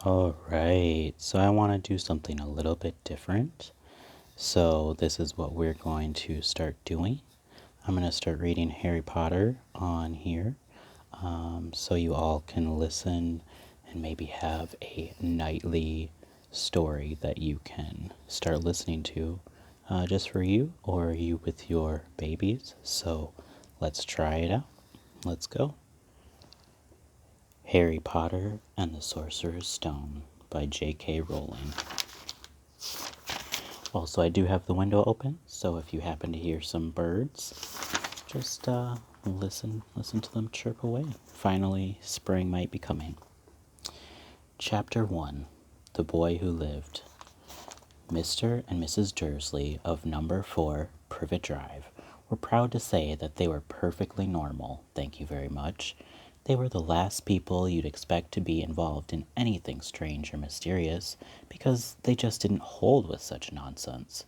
Alright, so I want to do something a little bit different. So this is what we're going to start doing. I'm going to start reading Harry Potter on here, so you all can listen and maybe have a nightly story that you can start listening to, just for you or you with your babies. So let's try it out. Let's go. Harry Potter and the Sorcerer's Stone by J.K. Rowling. Also, I do have the window open, so if you happen to hear some birds, just listen to them chirp away. Finally, spring might be coming. Chapter 1: The Boy Who Lived. Mr. and Mrs. Dursley of number 4 Privet Drive were proud to say that they were perfectly normal, thank you very much. They were the last people you'd expect to be involved in anything strange or mysterious, because they just didn't hold with such nonsense.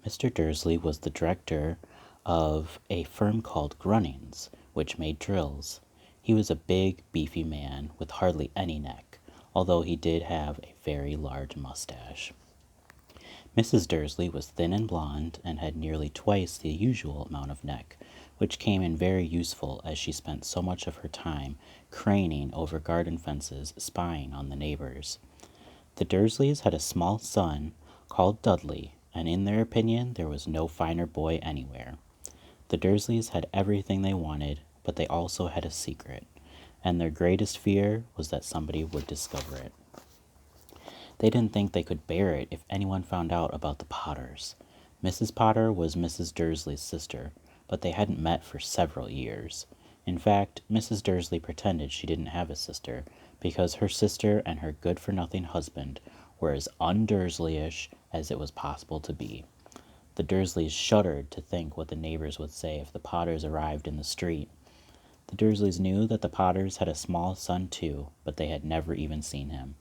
Mr. Dursley was the director of a firm called Grunnings, which made drills. He was a big, beefy man with hardly any neck, although he did have a very large mustache. Mrs. Dursley was thin and blonde and had nearly twice the usual amount of neck, which came in very useful as she spent so much of her time craning over garden fences spying on the neighbors. The Dursleys had a small son called Dudley, and in their opinion there was no finer boy anywhere. The Dursleys had everything they wanted, but they also had a secret, and their greatest fear was that somebody would discover it. They didn't think they could bear it if anyone found out about the Potters. Mrs. Potter was Mrs. Dursley's sister, but they hadn't met for several years. In fact, Mrs. Dursley pretended she didn't have a sister, because her sister and her good-for-nothing husband were as un-Dursleyish as it was possible to be. The Dursleys shuddered to think what the neighbors would say if the Potters arrived in the street. The Dursleys knew that the Potters had a small son too, but they had never even seen him.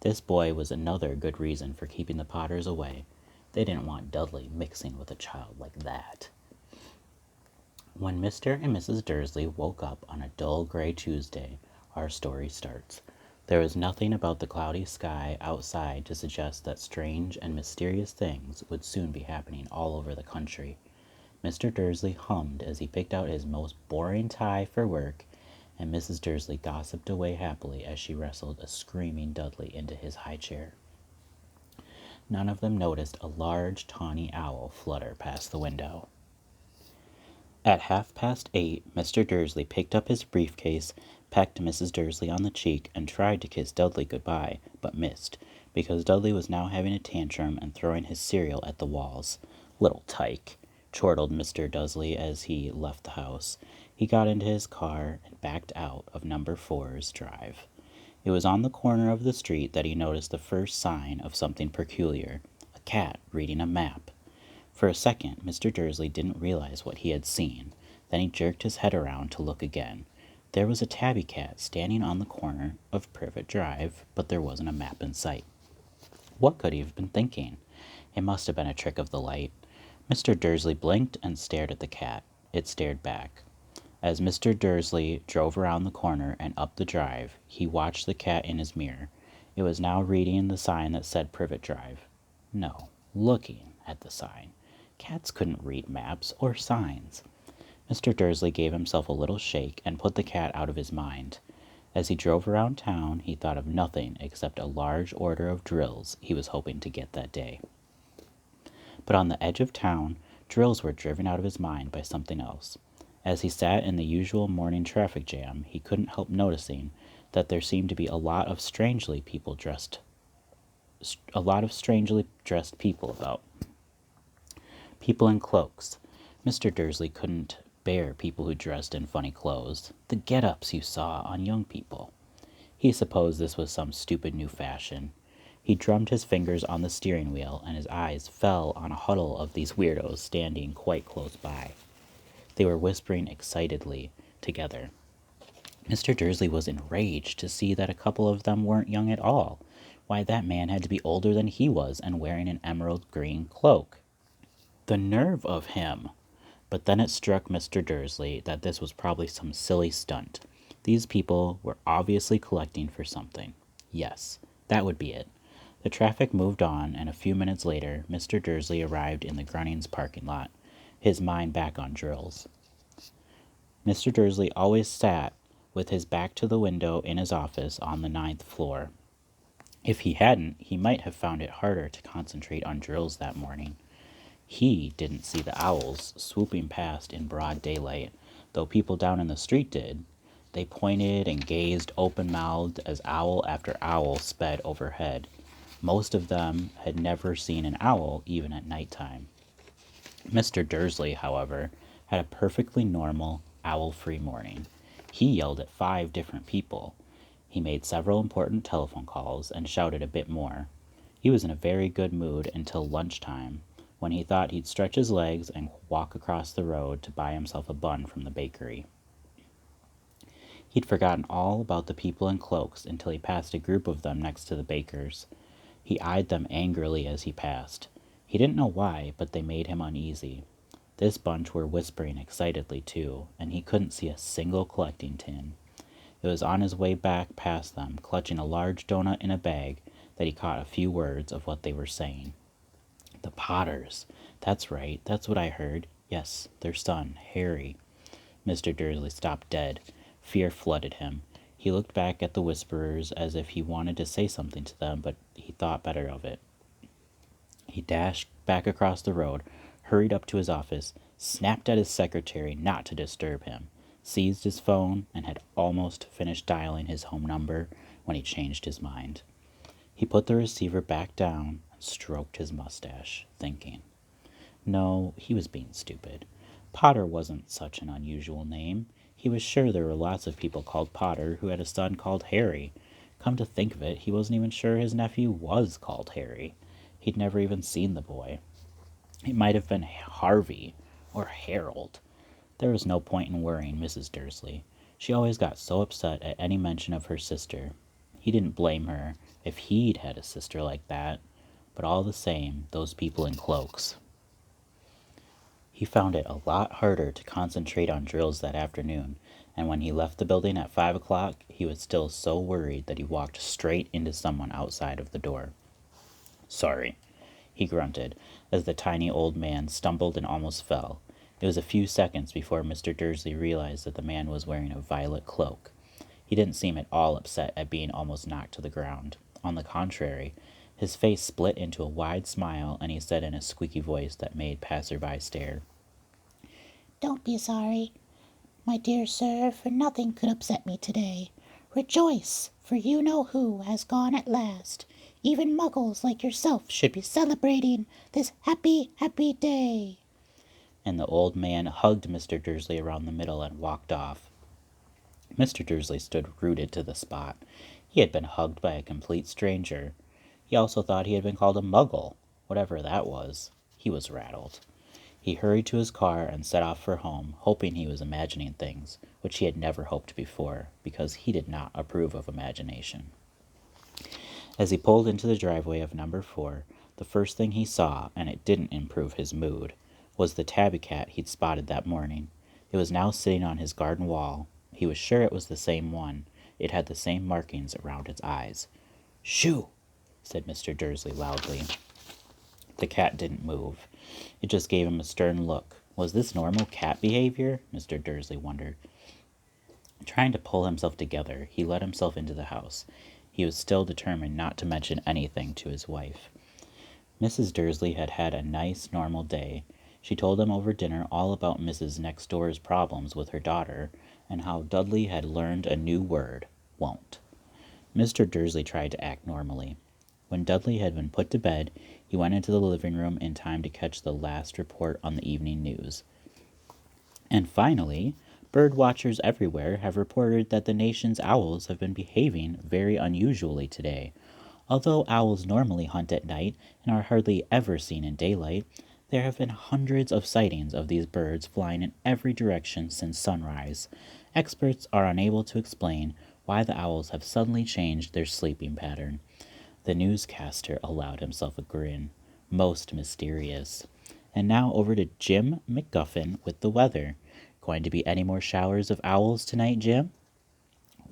This boy was another good reason for keeping the Potters away. They didn't want Dudley mixing with a child like that. When Mr. and Mrs. Dursley woke up on a dull gray Tuesday, our story starts. There was nothing about the cloudy sky outside to suggest that strange and mysterious things would soon be happening all over the country. Mr. Dursley hummed as he picked out his most boring tie for work, and Mrs. Dursley gossiped away happily as she wrestled a screaming Dudley into his high chair. None of them noticed a large tawny owl flutter past the window. At 8:30, Mr. Dursley picked up his briefcase, pecked Mrs. Dursley on the cheek, and tried to kiss Dudley goodbye, but missed, because Dudley was now having a tantrum and throwing his cereal at the walls. "Little tyke," chortled Mr. Dursley as he left the house. He got into his car and backed out of number 4's drive. It was on the corner of the street that he noticed the first sign of something peculiar: a cat reading a map. For a second, Mr. Dursley didn't realize what he had seen. Then he jerked his head around to look again. There was a tabby cat standing on the corner of Privet Drive, but there wasn't a map in sight. What could he have been thinking? It must have been a trick of the light. Mr. Dursley blinked and stared at the cat. It stared back. As Mr. Dursley drove around the corner and up the drive, he watched the cat in his mirror. It was now reading the sign that said Privet Drive. No, looking at the sign. Cats couldn't read maps or signs. Mr. Dursley gave himself a little shake and put the cat out of his mind. As he drove around town, he thought of nothing except a large order of drills he was hoping to get that day. But on the edge of town, drills were driven out of his mind by something else. As he sat in the usual morning traffic jam, he couldn't help noticing that there seemed to be a lot of strangely dressed people about. People in cloaks. Mr. Dursley couldn't bear people who dressed in funny clothes, the get-ups you saw on young people. He supposed this was some stupid new fashion. He drummed his fingers on the steering wheel, and his eyes fell on a huddle of these weirdos standing quite close by. They were whispering excitedly together. Mr. Dursley was enraged to see that a couple of them weren't young at all. Why, that man had to be older than he was and wearing an emerald green cloak. The nerve of him! But then it struck Mr. Dursley that this was probably some silly stunt. These people were obviously collecting for something. Yes, That would be it. The traffic moved on, and a few minutes later, Mr. Dursley arrived in the Grunnings parking lot, his mind back on drills. Mr. Dursley always sat with his back to the window in his office on the 9th floor. If he hadn't, he might have found it harder to concentrate on drills that morning. He didn't see the owls swooping past in broad daylight, though people down in the street did. They pointed and gazed open-mouthed as owl after owl sped overhead. Most of them had never seen an owl, even at nighttime. Mr. Dursley, however, had a perfectly normal, owl-free morning. He yelled at 5 different people. He made several important telephone calls and shouted a bit more. He was in a very good mood until lunchtime, when he thought he'd stretch his legs and walk across the road to buy himself a bun from the bakery. He'd forgotten all about the people in cloaks until he passed a group of them next to the baker's. He eyed them angrily as he passed. He didn't know why, but they made him uneasy. This bunch were whispering excitedly, too, and he couldn't see a single collecting tin. It was on his way back past them, clutching a large donut in a bag, that he caught a few words of what they were saying. The Potters. That's right, that's what I heard. Yes, their son, Harry. Mr. Dursley stopped dead. Fear flooded him. He looked back at the whisperers as if he wanted to say something to them, but he thought better of it. He dashed back across the road, hurried up to his office, snapped at his secretary not to disturb him, seized his phone, and had almost finished dialing his home number when he changed his mind. He put the receiver back down and stroked his mustache, thinking. No, he was being stupid. Potter wasn't such an unusual name. He was sure there were lots of people called Potter who had a son called Harry. Come to think of it, he wasn't even sure his nephew was called Harry. He'd never even seen the boy. It might have been Harvey or Harold. There was no point in worrying Mrs. Dursley. She always got so upset at any mention of her sister. He didn't blame her if he'd had a sister like that, but all the same, those people in cloaks. He found it a lot harder to concentrate on drills that afternoon, and when he left the building at 5 o'clock, he was still so worried that he walked straight into someone outside of the door. Sorry, he grunted, as the tiny old man stumbled and almost fell. It was a few seconds before Mr. Dursley realized that the man was wearing a violet cloak. He didn't seem at all upset at being almost knocked to the ground. On the contrary, his face split into a wide smile, and he said in a squeaky voice that made passerby stare, "Don't be sorry, my dear sir, for nothing could upset me today. Rejoice, for you know who has gone at last. Even muggles like yourself should be celebrating this happy, happy day." And the old man hugged Mr. Dursley around the middle and walked off. Mr. Dursley stood rooted to the spot. He had been hugged by a complete stranger. He also thought he had been called a muggle, whatever that was. He was rattled. He hurried to his car and set off for home, hoping he was imagining things, which he had never hoped before, because he did not approve of imagination. As he pulled into the driveway of number 4, the first thing he saw, and it didn't improve his mood, was the tabby cat he'd spotted that morning. It was now sitting on his garden wall. He was sure it was the same one. It had the same markings around its eyes. "Shoo!" said Mr. Dursley loudly. The cat didn't move. It just gave him a stern look. Was this normal cat behavior? Mr. Dursley wondered. Trying to pull himself together, he let himself into the house. He was still determined not to mention anything to his wife. Mrs. Dursley had had a nice, normal day. She told him over dinner all about Mrs. Next Door's problems with her daughter, and how Dudley had learned a new word, won't. Mr. Dursley tried to act normally. When Dudley had been put to bed, he went into the living room in time to catch the last report on the evening news. And finally, bird watchers everywhere have reported that the nation's owls have been behaving very unusually today. Although owls normally hunt at night and are hardly ever seen in daylight, there have been hundreds of sightings of these birds flying in every direction since sunrise. Experts are unable to explain why the owls have suddenly changed their sleeping pattern. The newscaster allowed himself a grin. Most mysterious. And now over to Jim McGuffin with the weather. Going to be any more showers of owls tonight, Jim?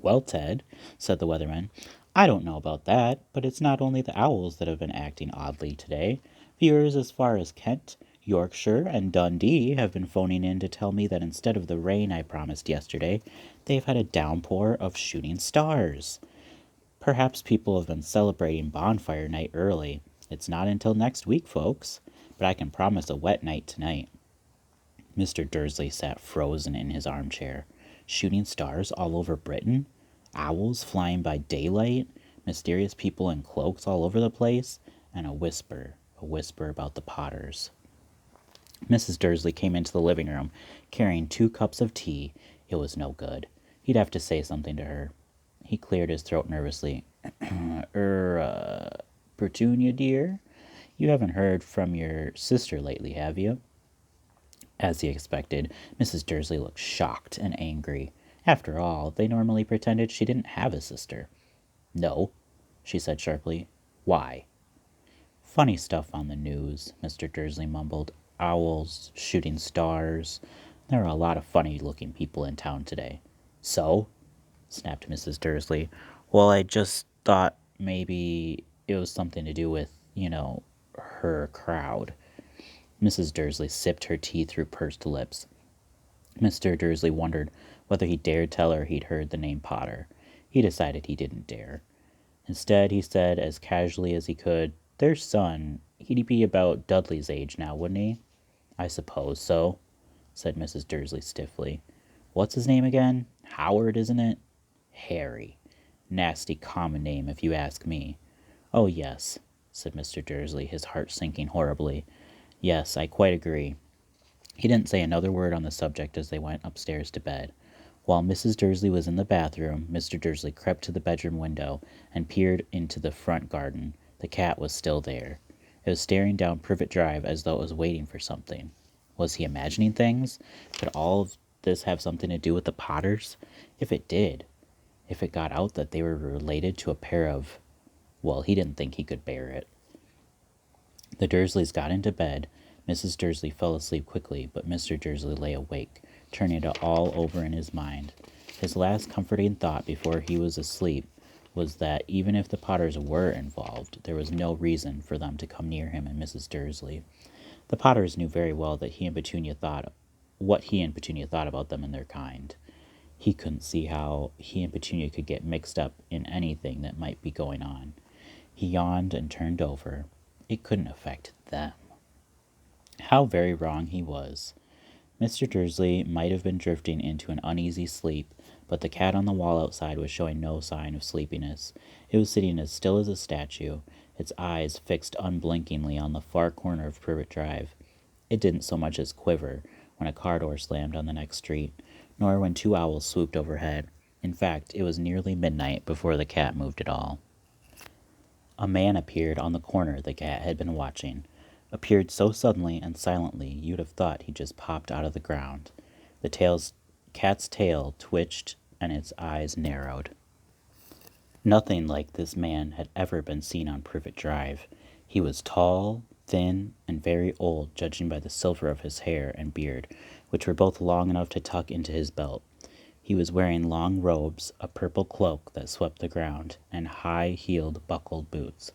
Well, Ted, said the weatherman, I don't know about that, but it's not only the owls that have been acting oddly today. Viewers as far as Kent, Yorkshire, and Dundee have been phoning in to tell me that instead of the rain I promised yesterday, they've had a downpour of shooting stars. Perhaps people have been celebrating bonfire night early. It's not until next week, folks, but I can promise a wet night tonight. Mr. Dursley sat frozen in his armchair. Shooting stars all over Britain? Owls flying by daylight? Mysterious people in cloaks all over the place? And a whisper about the Potters. Mrs. Dursley came into the living room, carrying 2 cups of tea. It was no good. He'd have to say something to her. He cleared his throat nervously. Petunia, dear? You haven't heard from your sister lately, have you? As he expected, Mrs. Dursley looked shocked and angry. After all, they normally pretended she didn't have a sister. No, she said sharply. Why? Funny stuff on the news, Mr. Dursley mumbled. Owls, shooting stars. There are a lot of funny-looking people in town today. So? Snapped Mrs. Dursley. Well, I just thought maybe it was something to do with, her crowd. Mrs. Dursley sipped her tea through pursed lips. Mr. Dursley wondered whether he dared tell her he'd heard the name Potter. He decided he didn't dare. Instead, he said as casually as he could, their son, he'd be about Dudley's age now, wouldn't he? I suppose so, said Mrs. Dursley stiffly. What's his name again? Howard, isn't it? Harry. Nasty common name, if you ask me. Oh, yes, said Mr. Dursley, his heart sinking horribly. Yes, I quite agree. He didn't say another word on the subject as they went upstairs to bed. While Mrs. Dursley was in the bathroom, Mr. Dursley crept to the bedroom window and peered into the front garden. The cat was still there. It was staring down Privet Drive as though it was waiting for something. Was he imagining things? Could all of this have something to do with the Potters? If it did, if it got out that they were related to a pair of... Well, he didn't think he could bear it. The Dursleys got into bed. Mrs. Dursley fell asleep quickly, but Mr. Dursley lay awake, turning it all over in his mind. His last comforting thought before he was asleep was that even if the Potters were involved, there was no reason for them to come near him and Mrs. Dursley. The Potters knew very well that what he and Petunia thought about them and their kind. He couldn't see how he and Petunia could get mixed up in anything that might be going on. He yawned and turned over. It couldn't affect them. How very wrong he was. Mr. Dursley might have been drifting into an uneasy sleep, but the cat on the wall outside was showing no sign of sleepiness. It was sitting as still as a statue, its eyes fixed unblinkingly on the far corner of Privet Drive. It didn't so much as quiver when a car door slammed on the next street, nor when 2 owls swooped overhead. In fact, it was nearly midnight before the cat moved at all. A man appeared on the corner the cat had been watching. Appeared so suddenly and silently you'd have thought he just popped out of the ground. The cat's tail twitched and its eyes narrowed. Nothing like this man had ever been seen on Privet Drive. He was tall, thin, and very old, judging by the silver of his hair and beard, which were both long enough to tuck into his belt. He was wearing long robes, a purple cloak that swept the ground, and high-heeled buckled boots.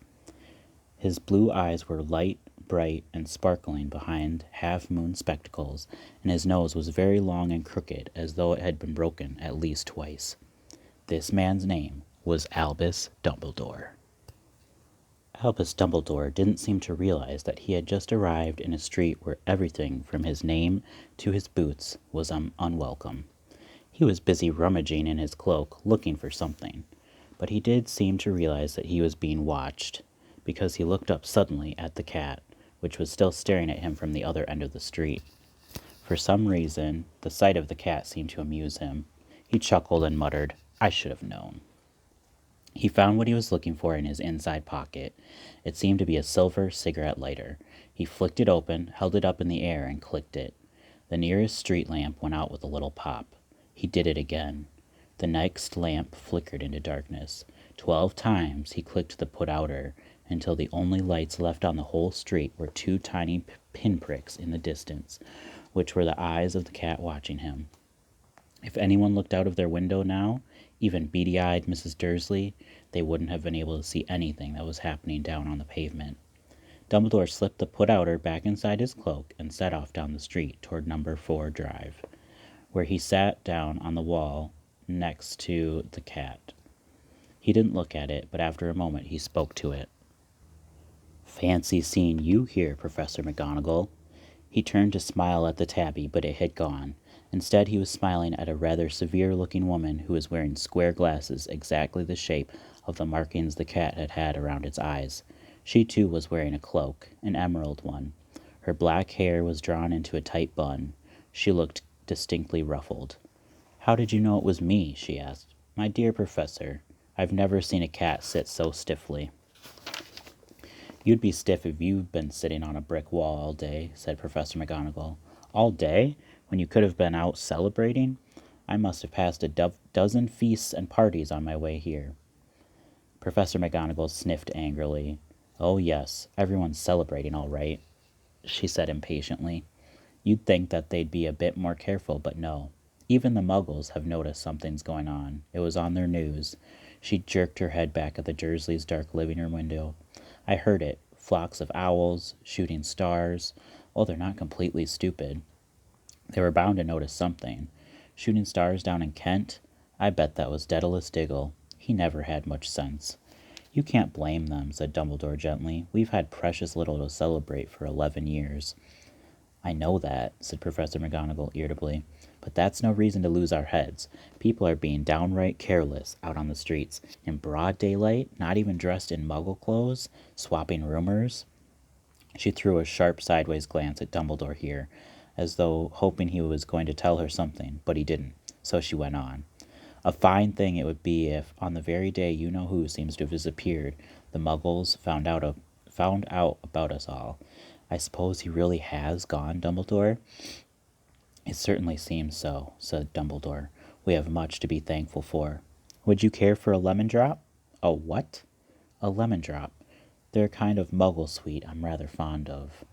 His blue eyes were light, bright, and sparkling behind half-moon spectacles, and his nose was very long and crooked, as though it had been broken at least twice. This man's name was Albus Dumbledore. Albus Dumbledore didn't seem to realize that he had just arrived in a street where everything from his name to his boots was unwelcome. He was busy rummaging in his cloak, looking for something, but he did seem to realize that he was being watched, because he looked up suddenly at the cat, which was still staring at him from the other end of the street. For some reason, the sight of the cat seemed to amuse him. He chuckled and muttered, "I should have known." He found what he was looking for in his inside pocket. It seemed to be a silver cigarette lighter. He flicked it open, held it up in the air, and clicked it. The nearest street lamp went out with a little pop. He did it again. The next lamp flickered into darkness. 12 times he clicked the put-outer, until the only lights left on the whole street were 2 tiny pinpricks in the distance, which were the eyes of the cat watching him. If anyone looked out of their window now, even beady-eyed Mrs. Dursley, they wouldn't have been able to see anything that was happening down on the pavement. Dumbledore slipped the put-outer back inside his cloak and set off down the street toward number 4 Drive, where he sat down on the wall next to the cat. He didn't look at it, but after a moment he spoke to it. "Fancy seeing you here, Professor McGonagall." He turned to smile at the tabby, but it had gone. Instead, he was smiling at a rather severe-looking woman who was wearing square glasses exactly the shape of the markings the cat had had around its eyes. She, too, was wearing a cloak, an emerald one. Her black hair was drawn into a tight bun. She looked distinctly ruffled. "How did you know it was me?" she asked. "My dear Professor, I've never seen a cat sit so stiffly." "You'd be stiff if you'd been sitting on a brick wall all day," said Professor McGonagall. "All day? When you could have been out celebrating? I must have passed a dozen feasts and parties on my way here." Professor McGonagall sniffed angrily. "Oh, yes, everyone's celebrating all right," she said impatiently. "You'd think that they'd be a bit more careful, but no. Even the Muggles have noticed something's going on. It was on their news." She jerked her head back at the Dursleys' dark living room window. "I heard it. Flocks of owls, shooting stars. Oh, they're not completely stupid. They were bound to notice something. Shooting stars down in Kent? I bet that was Daedalus Diggle. He never had much sense." "You can't blame them," said Dumbledore gently. "We've had precious little to celebrate for 11 years. "I know that," said Professor McGonagall irritably, "but that's no reason to lose our heads. People are being downright careless out on the streets, in broad daylight, not even dressed in Muggle clothes, swapping rumors." She threw a sharp sideways glance at Dumbledore here, as though hoping he was going to tell her something, but he didn't, so she went on. "A fine thing it would be if, on the very day you-know-who seems to have disappeared, the Muggles found out about us all. I suppose he really has gone, Dumbledore?" "It certainly seems so," said Dumbledore. "We have much to be thankful for. Would you care for a lemon drop?" "A what?" "A lemon drop. They're a kind of Muggle sweet I'm rather fond of."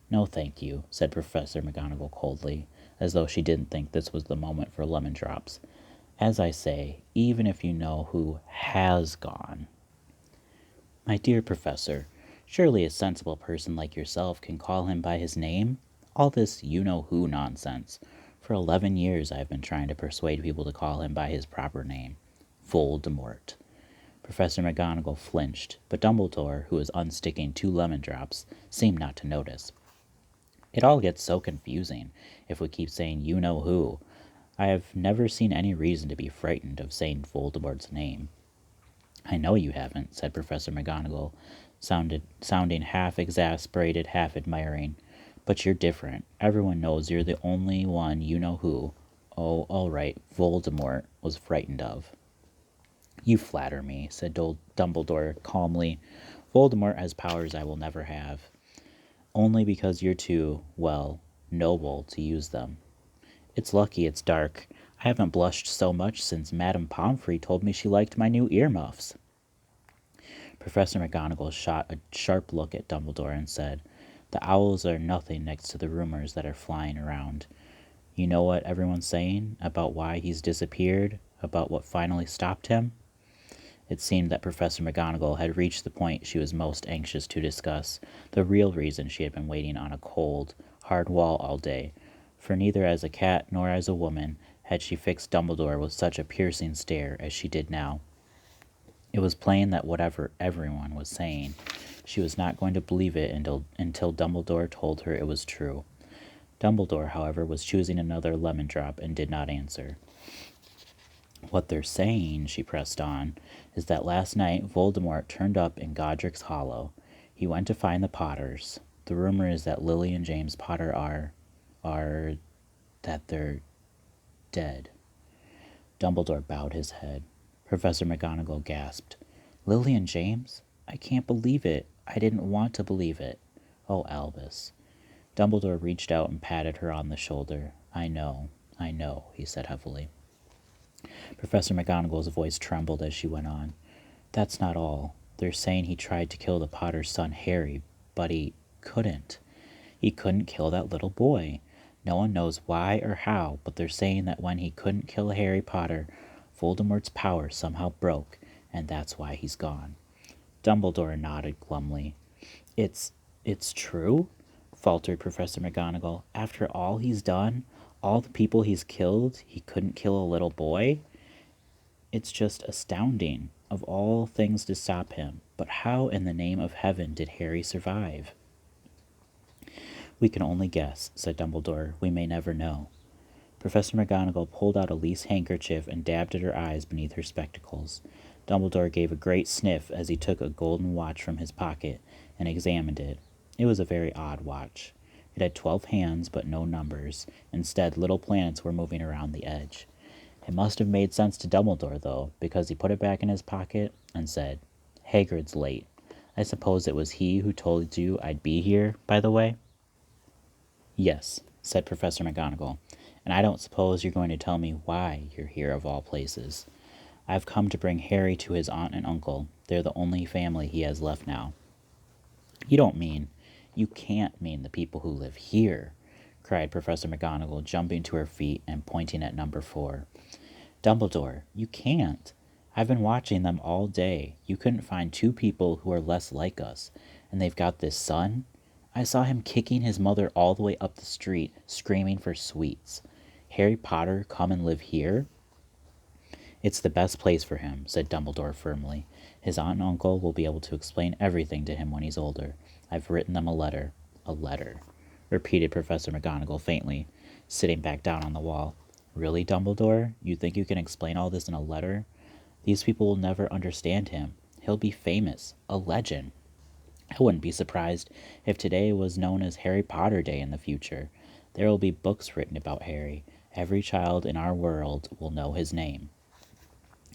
"No, thank you," said Professor McGonagall coldly, as though she didn't think this was the moment for lemon drops. "As I say, even if you know who has gone." "My dear Professor, surely a sensible person like yourself can call him by his name? All this you-know-who nonsense. For 11 years I've been trying to persuade people to call him by his proper name. Voldemort." Professor McGonagall flinched, but Dumbledore, who was unsticking 2 lemon drops, seemed not to notice. "It all gets so confusing if we keep saying you-know-who. I have never seen any reason to be frightened of saying Voldemort's name." "I know you haven't," said Professor McGonagall, sounding half exasperated, half admiring. "But you're different. Everyone knows you're the only one you-know-who, oh, all right, Voldemort, was frightened of." "You flatter me," said Dumbledore calmly. "Voldemort has powers I will never have, only because you're too, well, noble to use them. It's lucky it's dark. I haven't blushed so much since Madame Pomfrey told me she liked my new earmuffs." Professor McGonagall shot a sharp look at Dumbledore and said, "The owls are nothing next to the rumors that are flying around. You know what everyone's saying about why he's disappeared, about what finally stopped him?" It seemed that Professor McGonagall had reached the point she was most anxious to discuss, the real reason she had been waiting on a cold, hard wall all day, for neither as a cat nor as a woman had she fixed Dumbledore with such a piercing stare as she did now. It was plain that whatever everyone was saying, she was not going to believe it until Dumbledore told her it was true. Dumbledore, however, was choosing another lemon drop and did not answer. "What they're saying," she pressed on, "is that last night Voldemort turned up in Godric's Hollow. He went to find the Potters. The rumor is that Lily and James Potter that they're dead." Dumbledore bowed his head. Professor McGonagall gasped. "Lily and James? I can't believe it. I didn't want to believe it. Oh, Albus." Dumbledore reached out and patted her on the shoulder. I know, he said heavily. Professor McGonagall's voice trembled as she went on. "That's not all. They're saying he tried to kill the Potter's son Harry, but he couldn't. He couldn't kill that little boy. No one knows why or how, but they're saying that when he couldn't kill Harry Potter, Voldemort's power somehow broke, and that's why he's gone. Dumbledore nodded glumly. It's true? Faltered Professor McGonagall. After all he's done, all the people he's killed, he couldn't kill a little boy? It's just astounding, of all things to stop him. But how in the name of heaven did Harry survive? We can only guess, said Dumbledore. We may never know. Professor McGonagall pulled out a lace handkerchief and dabbed at her eyes beneath her spectacles. Dumbledore gave a great sniff as he took a golden watch from his pocket and examined it. It was a very odd watch. It had 12 hands, but no numbers. Instead, little planets were moving around the edge. It must have made sense to Dumbledore, though, because he put it back in his pocket and said, Hagrid's late. I suppose it was he who told you I'd be here, by the way? Yes, said Professor McGonagall, and I don't suppose you're going to tell me why you're here of all places. I've come to bring Harry to his aunt and uncle. They're the only family he has left now. You can't mean the people who live here, cried Professor McGonagall, jumping to her feet and pointing at number 4. Dumbledore, you can't. I've been watching them all day. You couldn't find 2 people who are less like us, and they've got this son. I saw him kicking his mother all the way up the street, screaming for sweets. Harry Potter come and live here? It's the best place for him, said Dumbledore firmly. His aunt and uncle will be able to explain everything to him when he's older. I've written them a letter. A letter, repeated Professor McGonagall faintly, sitting back down on the wall. Really, Dumbledore? You think you can explain all this in a letter? These people will never understand him. He'll be famous, a legend. I wouldn't be surprised if today was known as Harry Potter Day in the future. There will be books written about Harry. Every child in our world will know his name.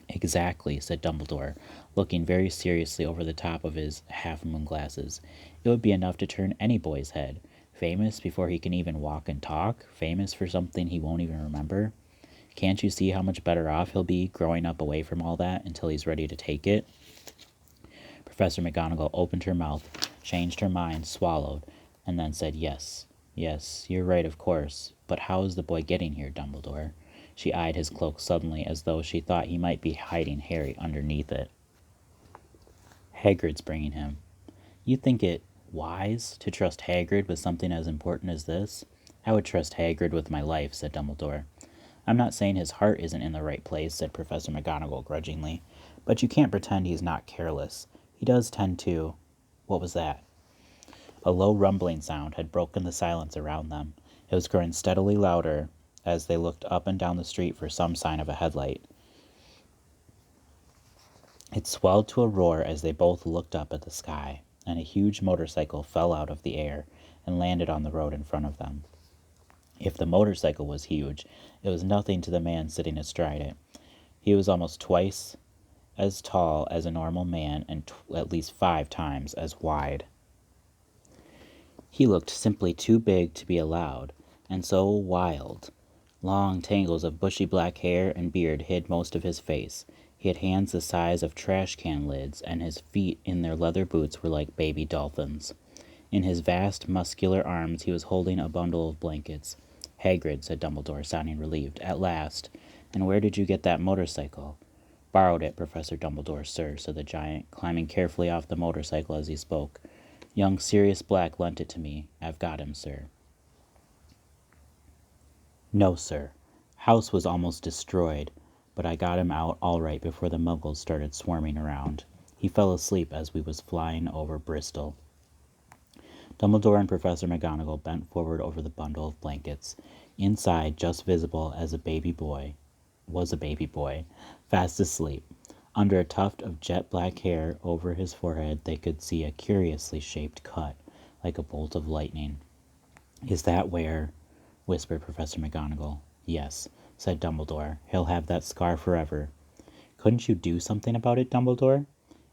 Exactly, said Dumbledore, looking very seriously over the top of his half-moon glasses. It would be enough to turn any boy's head. Famous before he can even walk and talk? Famous for something he won't even remember? Can't you see how much better off he'll be growing up away from all that until he's ready to take it? Professor McGonagall opened her mouth, changed her mind, swallowed, and then said, Yes, you're right, of course. But how is the boy getting here, Dumbledore? She eyed his cloak suddenly as though she thought he might be hiding Harry underneath it. Hagrid's bringing him. You think it wise to trust Hagrid with something as important as this? I would trust Hagrid with my life, said Dumbledore. I'm not saying his heart isn't in the right place, said Professor McGonagall grudgingly, but you can't pretend he's not careless. He does tend to... What was that? A low rumbling sound had broken the silence around them. It was growing steadily louder as they looked up and down the street for some sign of a headlight. It swelled to a roar as they both looked up at the sky, and a huge motorcycle fell out of the air and landed on the road in front of them. If the motorcycle was huge, it was nothing to the man sitting astride it. He was almost twice as tall as a normal man and at least 5 times as wide. He looked simply too big to be allowed, and so wild. Long tangles of bushy black hair and beard hid most of his face. He had hands the size of trash can lids, and his feet in their leather boots were like baby dolphins. In his vast, muscular arms he was holding a bundle of blankets. Hagrid, said Dumbledore, sounding relieved. At last. And where did you get that motorcycle? Borrowed it, Professor Dumbledore, sir, said the giant, climbing carefully off the motorcycle as he spoke. Young Sirius Black lent it to me. I've got him, sir. No, sir. House was almost destroyed, but I got him out all right before the Muggles started swarming around. He fell asleep as we was flying over Bristol. Dumbledore and Professor McGonagall bent forward over the bundle of blankets. Inside, just visible as was a baby boy, fast asleep. Under a tuft of jet black hair over his forehead, they could see a curiously shaped cut, like a bolt of lightning. Is that where... whispered Professor McGonagall. Yes, said Dumbledore. He'll have that scar forever. Couldn't you do something about it, Dumbledore?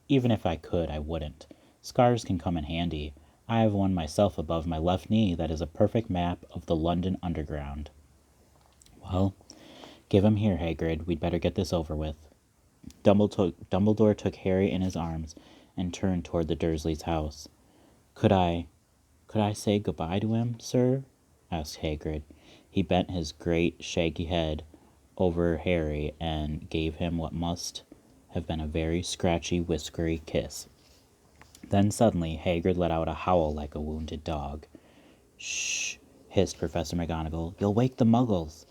Even if I could, I wouldn't. Scars can come in handy. I have one myself above my left knee that is a perfect map of the London Underground. Well, give him here, Hagrid. We'd better get this over with. Dumbledore took Harry in his arms and turned toward the Dursleys' house. Could I say goodbye to him, sir? Asked Hagrid. He bent his great, shaggy head over Harry and gave him what must have been a very scratchy, whiskery kiss. Then suddenly Hagrid let out a howl like a wounded dog. "Shh!" hissed Professor McGonagall. "You'll wake the muggles."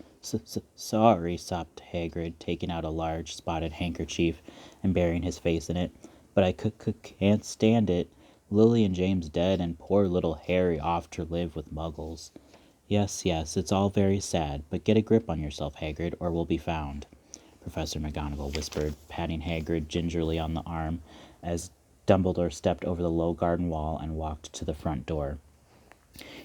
Sorry," sobbed Hagrid, taking out a large spotted handkerchief and burying his face in it. "But I can't stand it. Lily and James dead, and poor little Harry off to live with muggles." Yes, it's all very sad, but get a grip on yourself, Hagrid, or we'll be found," Professor McGonagall whispered, patting Hagrid gingerly on the arm as Dumbledore stepped over the low garden wall and walked to the front door.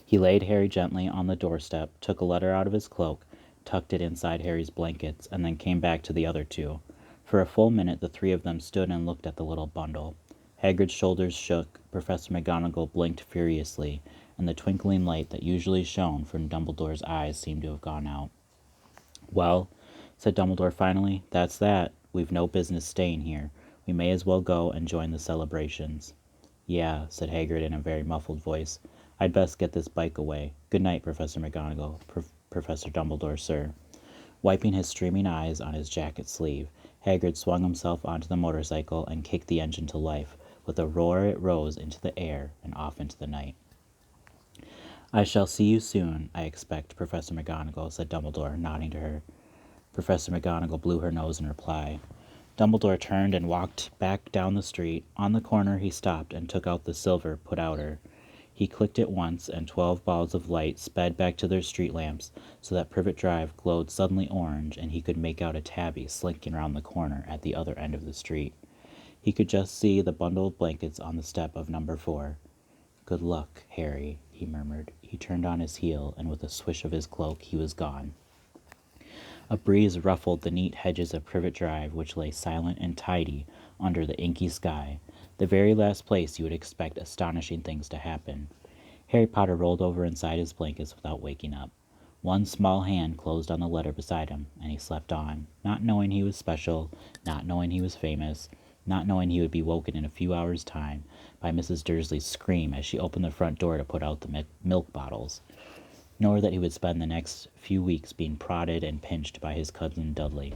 He laid Harry gently on the doorstep, took a letter out of his cloak, tucked it inside Harry's blankets, and then came back to the other two. For a full minute the three of them stood and looked at the little bundle. Hagrid's shoulders shook, Professor McGonagall blinked furiously, and the twinkling light that usually shone from Dumbledore's eyes seemed to have gone out. "Well," said Dumbledore finally, "that's that. We've no business staying here. We may as well go and join the celebrations." "Yeah," said Hagrid in a very muffled voice. "I'd best get this bike away. Good night, Professor McGonagall. Professor Dumbledore, sir." Wiping his streaming eyes on his jacket sleeve, Hagrid swung himself onto the motorcycle and kicked the engine to life. With a roar it rose into the air and off into the night. "I shall see you soon, I expect, Professor McGonagall," said Dumbledore, nodding to her. Professor McGonagall blew her nose in reply. Dumbledore turned and walked back down the street. On the corner he stopped and took out the silver put-outer. He clicked it once, and 12 balls of light sped back to their street lamps, so that Privet Drive glowed suddenly orange, and he could make out a tabby slinking round the corner at the other end of the street. He could just see the bundle of blankets on the step of number 4. "Good luck, Harry," he murmured. He turned on his heel, and with a swish of his cloak he was gone. A breeze ruffled the neat hedges of Privet Drive, which lay silent and tidy under the inky sky, the very last place you would expect astonishing things to happen. Harry Potter rolled over inside his blankets without waking up. One small hand closed on the letter beside him, and he slept on, not knowing he was special, not knowing he was famous, not knowing he would be woken in a few hours' time by Mrs. Dursley's scream as she opened the front door to put out the milk bottles, nor that he would spend the next few weeks being prodded and pinched by his cousin Dudley.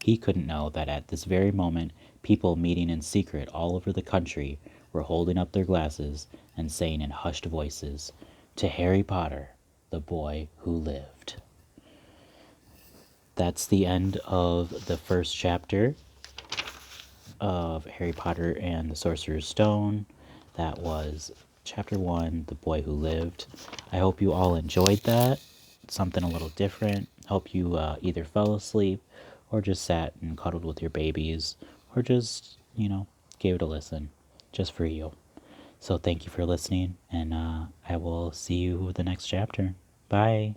He couldn't know that at this very moment people meeting in secret all over the country were holding up their glasses and saying in hushed voices, "To Harry Potter, the boy who lived." That's the end of the first chapter of Harry Potter and the Sorcerer's Stone. That was chapter 1, The Boy Who Lived. I hope you all enjoyed that. Something a little different. Hope you either fell asleep or just sat and cuddled with your babies or just, gave it a listen just for you. So thank you for listening, and I will see you with the next chapter. Bye.